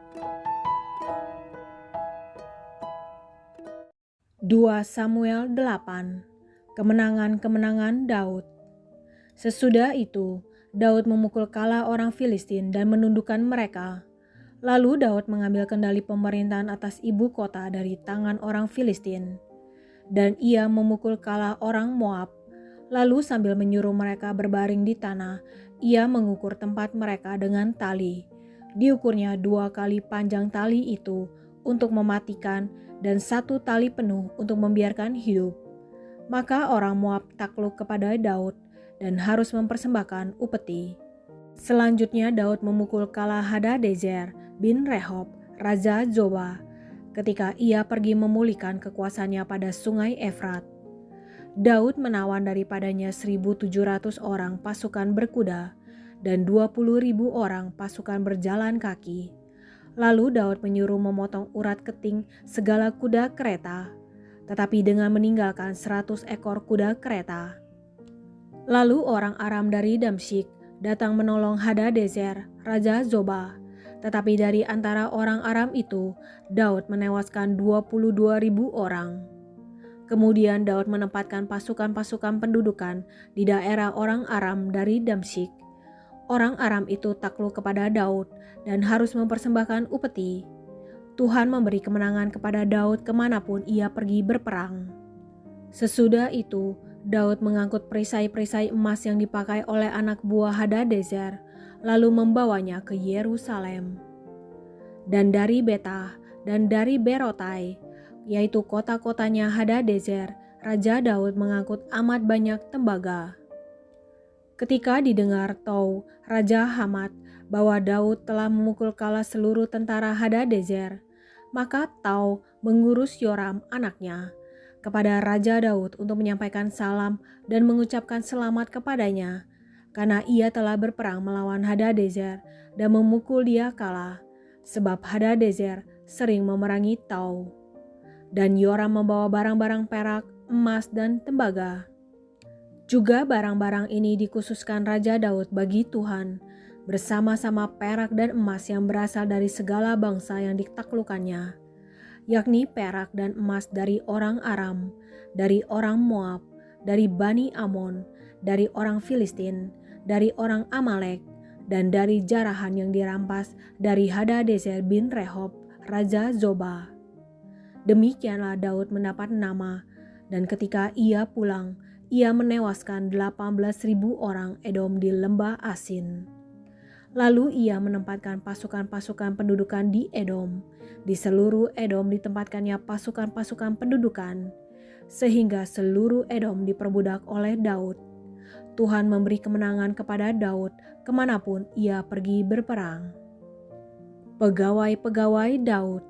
2 Samuel 8. Kemenangan-kemenangan Daud. Sesudah itu, Daud memukul kala orang Filistin dan menundukkan mereka. Lalu Daud mengambil kendali pemerintahan atas ibu kota dari tangan orang Filistin. Dan ia memukul kala orang Moab. Lalu sambil menyuruh mereka berbaring di tanah, ia mengukur tempat mereka dengan tali. Diukurnya 2 kali panjang tali itu untuk mematikan dan 1 tali penuh untuk membiarkan hidup. Maka orang Moab takluk kepada Daud dan harus mempersembahkan upeti. Selanjutnya Daud memukul kala Hadadezer bin Rehob, Raja Zoba, ketika ia pergi memulihkan kekuasaannya pada sungai Efrat. Daud menawan daripadanya 1.700 orang pasukan berkuda dan 20.000 orang pasukan berjalan kaki. Lalu Daud menyuruh memotong urat keting segala kuda kereta, tetapi dengan meninggalkan 100 ekor kuda kereta. Lalu orang Aram dari Damsyik datang menolong Hadadezer, Raja Zoba, tetapi dari antara orang Aram itu, Daud menewaskan 22.000 orang. Kemudian Daud menempatkan pasukan-pasukan pendudukan di daerah orang Aram dari Damsyik. Orang Aram itu takluk kepada Daud dan harus mempersembahkan upeti. Tuhan memberi kemenangan kepada Daud kemanapun ia pergi berperang. Sesudah itu, Daud mengangkut perisai-perisai emas yang dipakai oleh anak buah Hadadezer, lalu membawanya ke Yerusalem. Dan dari Betah dan dari Berotai, yaitu kota-kotanya Hadadezer, Raja Daud mengangkut amat banyak tembaga. Ketika didengar Tou, Raja Hamat, bahwa Daud telah memukul kala seluruh tentara Hadadezer, maka Tou mengurus Yoram anaknya kepada Raja Daud untuk menyampaikan salam dan mengucapkan selamat kepadanya, karena ia telah berperang melawan Hadadezer dan memukul dia kalah, sebab Hadadezer sering memerangi Tou. Dan Yoram membawa barang-barang perak, emas, dan tembaga. Juga barang-barang ini dikhususkan Raja Daud bagi Tuhan, bersama-sama perak dan emas yang berasal dari segala bangsa yang ditaklukkannya, yakni perak dan emas dari orang Aram, dari orang Moab, dari Bani Amon, dari orang Filistin, dari orang Amalek, dan dari jarahan yang dirampas dari Hadadezer bin Rehob, Raja Zoba. Demikianlah Daud mendapat nama, dan ketika ia pulang, ia menewaskan 18.000 orang Edom di lembah Asin. Lalu ia menempatkan pasukan-pasukan pendudukan di Edom. Di seluruh Edom ditempatkannya pasukan-pasukan pendudukan, sehingga seluruh Edom diperbudak oleh Daud. Tuhan memberi kemenangan kepada Daud kemanapun ia pergi berperang. Pegawai-pegawai Daud.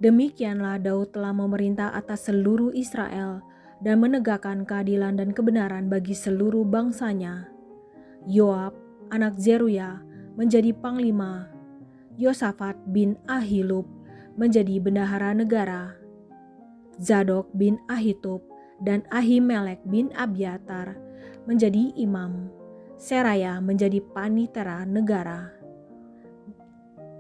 Demikianlah Daud telah memerintah atas seluruh Israel dan menegakkan keadilan dan kebenaran bagi seluruh bangsanya. Yoab, anak Zeruya, menjadi panglima. Yosafat bin Ahilub menjadi bendahara negara. Zadok bin Ahitub dan Ahimelek bin Abiatar menjadi imam. Seraya menjadi panitera negara.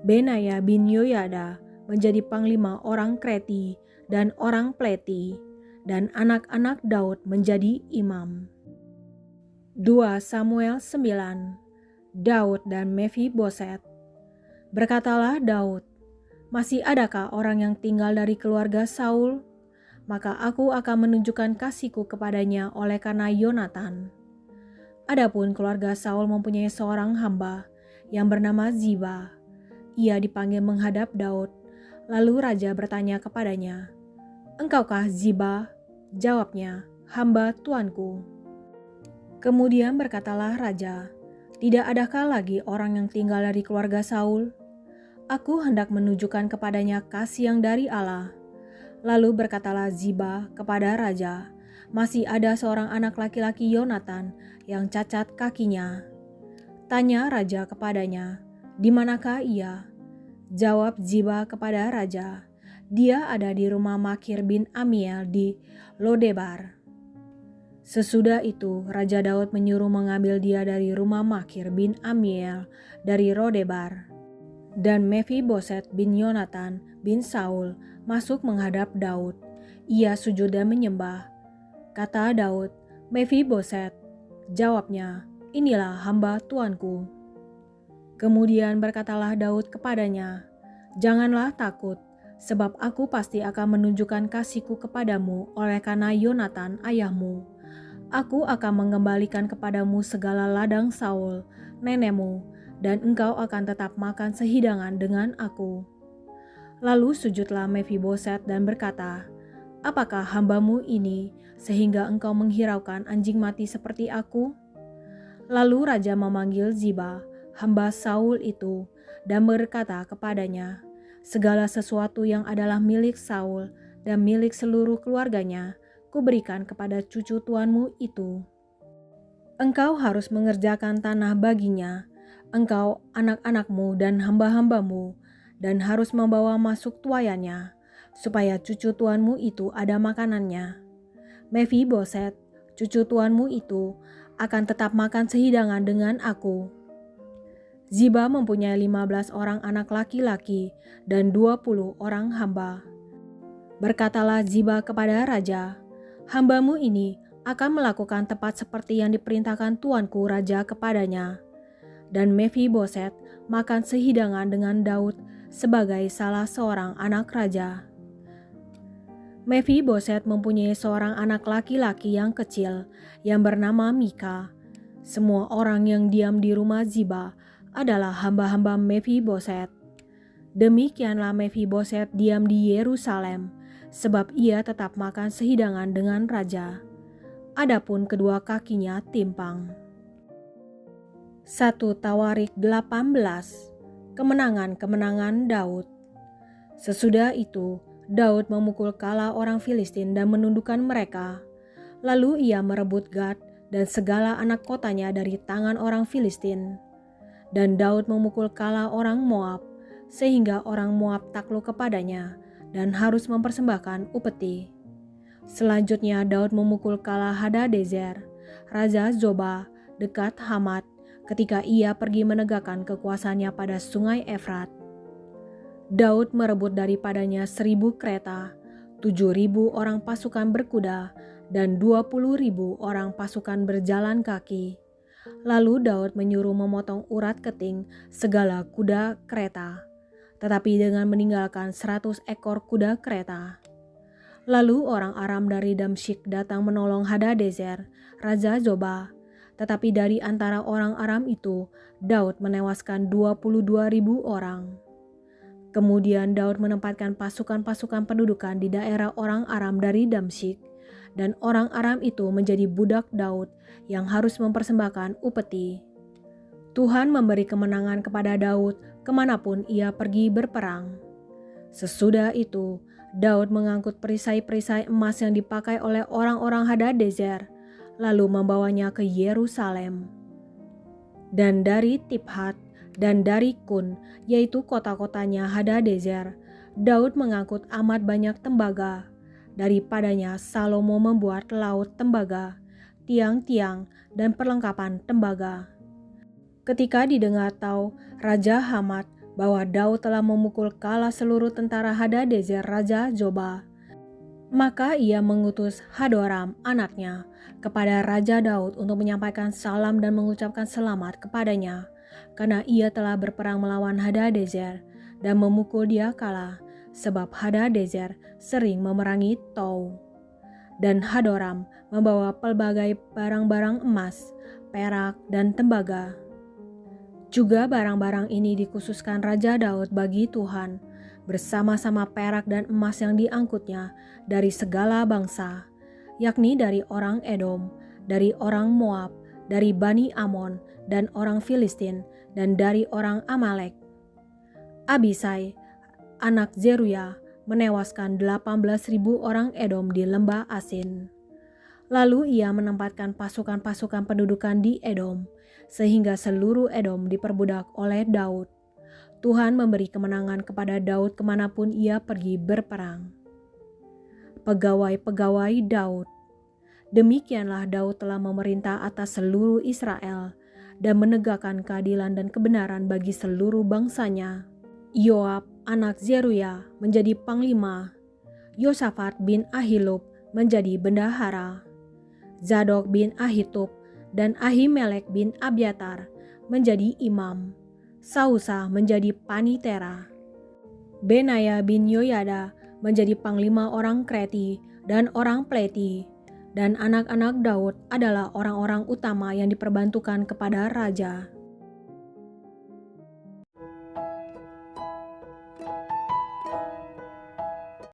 Benaya bin Yoyada menjadi panglima orang Kreti dan orang Pleti, dan anak-anak Daud menjadi imam. 2 Samuel 9. Daud dan Mefiboset. Berkatalah Daud, "Masih adakah orang yang tinggal dari keluarga Saul? Maka aku akan menunjukkan kasihku kepadanya oleh karena Yonatan." Adapun keluarga Saul mempunyai seorang hamba yang bernama Ziba. Ia dipanggil menghadap Daud, lalu raja bertanya kepadanya, "Engkaukah Ziba?" Jawabnya, "Hamba tuanku." Kemudian berkatalah raja, "Tidak adakah lagi orang yang tinggal dari keluarga Saul? Aku hendak menunjukkan kepadanya kasih yang dari Allah." Lalu berkatalah Ziba kepada raja, "Masih ada seorang anak laki-laki Yonatan yang cacat kakinya." Tanya raja kepadanya, "Di manakah ia?" Jawab Ziba kepada raja, "Dia ada di rumah Makir bin Amiel di Lodebar." Sesudah itu, Raja Daud menyuruh mengambil dia dari rumah Makir bin Amiel dari Lodebar. Dan Mephiboset bin Yonatan bin Saul masuk menghadap Daud. Ia sujud dan menyembah. Kata Daud, "Mephiboset." Jawabnya, "Inilah hamba tuanku." Kemudian berkatalah Daud kepadanya, "Janganlah takut, sebab aku pasti akan menunjukkan kasihku kepadamu oleh karena Yonatan ayahmu. Aku akan mengembalikan kepadamu segala ladang Saul, nenekmu, dan engkau akan tetap makan sehidangan dengan aku." Lalu sujudlah Mephiboset dan berkata, "Apakah hambamu ini sehingga engkau menghiraukan anjing mati seperti aku?" Lalu raja memanggil Ziba, hamba Saul itu, dan berkata kepadanya, "Segala sesuatu yang adalah milik Saul dan milik seluruh keluarganya, kuberikan kepada cucu tuanmu itu. Engkau harus mengerjakan tanah baginya, engkau, anak-anakmu dan hamba-hambamu, dan harus membawa masuk tuayannya, supaya cucu tuanmu itu ada makanannya. Mephiboset, cucu tuanmu itu, akan tetap makan sehidangan dengan aku." Ziba mempunyai 15 orang anak laki-laki dan 20 orang hamba. Berkatalah Ziba kepada raja, "Hambamu ini akan melakukan tepat seperti yang diperintahkan tuanku raja kepadanya." Dan Mephiboset makan sehidangan dengan Daud sebagai salah seorang anak raja. Mephiboset mempunyai seorang anak laki-laki yang kecil yang bernama Mika. Semua orang yang diam di rumah Ziba adalah hamba-hamba Mephiboset. Demikianlah Mephiboset diam di Yerusalem, sebab ia tetap makan sehidangan dengan raja. Adapun kedua kakinya timpang. 1 Tawarik 18. Kemenangan-kemenangan Daud. Sesudah itu, Daud memukul kala orang Filistin dan menundukkan mereka. Lalu ia merebut Gad dan segala anak kotanya dari tangan orang Filistin. Dan Daud memukul kala orang Moab, sehingga orang Moab takluk kepadanya dan harus mempersembahkan upeti. Selanjutnya Daud memukul kala Hadadezer, raja Zoba, dekat Hamat, ketika ia pergi menegakkan kekuasaannya pada sungai Efrat. Daud merebut daripadanya 1.000 kereta, 7.000 orang pasukan berkuda, dan 20.000 orang pasukan berjalan kaki. Lalu Daud menyuruh memotong urat keting segala kuda kereta, tetapi dengan meninggalkan 100 ekor kuda kereta. Lalu orang Aram dari Damsyik datang menolong Hadadezer, raja Zoba. Tetapi dari antara orang Aram itu, Daud menewaskan 22.000 orang. Kemudian Daud menempatkan pasukan-pasukan pendudukan di daerah orang Aram dari Damsyik, dan orang Aram itu menjadi budak Daud yang harus mempersembahkan upeti. Tuhan memberi kemenangan kepada Daud kemanapun ia pergi berperang. Sesudah itu, Daud mengangkut perisai-perisai emas yang dipakai oleh orang-orang Hadadezer, lalu membawanya ke Yerusalem. Dan dari Tibhat dan dari Kun, yaitu kota-kotanya Hadadezer, Daud mengangkut amat banyak tembaga. Daripadanya Salomo membuat laut tembaga, tiang-tiang, dan perlengkapan tembaga. Ketika didengar tahu Raja Hamat bahwa Daud telah memukul kala seluruh tentara Hadadezer raja Zoba, maka ia mengutus Hadoram anaknya kepada Raja Daud untuk menyampaikan salam dan mengucapkan selamat kepadanya, karena ia telah berperang melawan Hadadezer dan memukul dia kalah, sebab Hadadezer sering memerangi Tou. Dan Hadoram membawa pelbagai barang-barang emas, perak, dan tembaga. Juga barang-barang ini dikhususkan Raja Daud bagi Tuhan, bersama-sama perak dan emas yang diangkutnya dari segala bangsa, yakni dari orang Edom, dari orang Moab, dari Bani Amon, dan orang Filistin, dan dari orang Amalek. Abisai, anak Zeruya, menewaskan 18.000 orang Edom di lembah Asin. Lalu ia menempatkan pasukan-pasukan pendudukan di Edom, sehingga seluruh Edom diperbudak oleh Daud. Tuhan memberi kemenangan kepada Daud kemanapun ia pergi berperang. Pegawai-pegawai Daud. Demikianlah Daud telah memerintah atas seluruh Israel dan menegakkan keadilan dan kebenaran bagi seluruh bangsanya. Yoab anak Zeruya menjadi panglima, Yosafat bin Ahilub menjadi bendahara, Zadok bin Ahitub dan Ahimelek bin Abiatar menjadi imam, Sausa menjadi panitera, Benaya bin Yoyada menjadi panglima orang Kreti dan orang Pleti, dan anak-anak Daud adalah orang-orang utama yang diperbantukan kepada raja.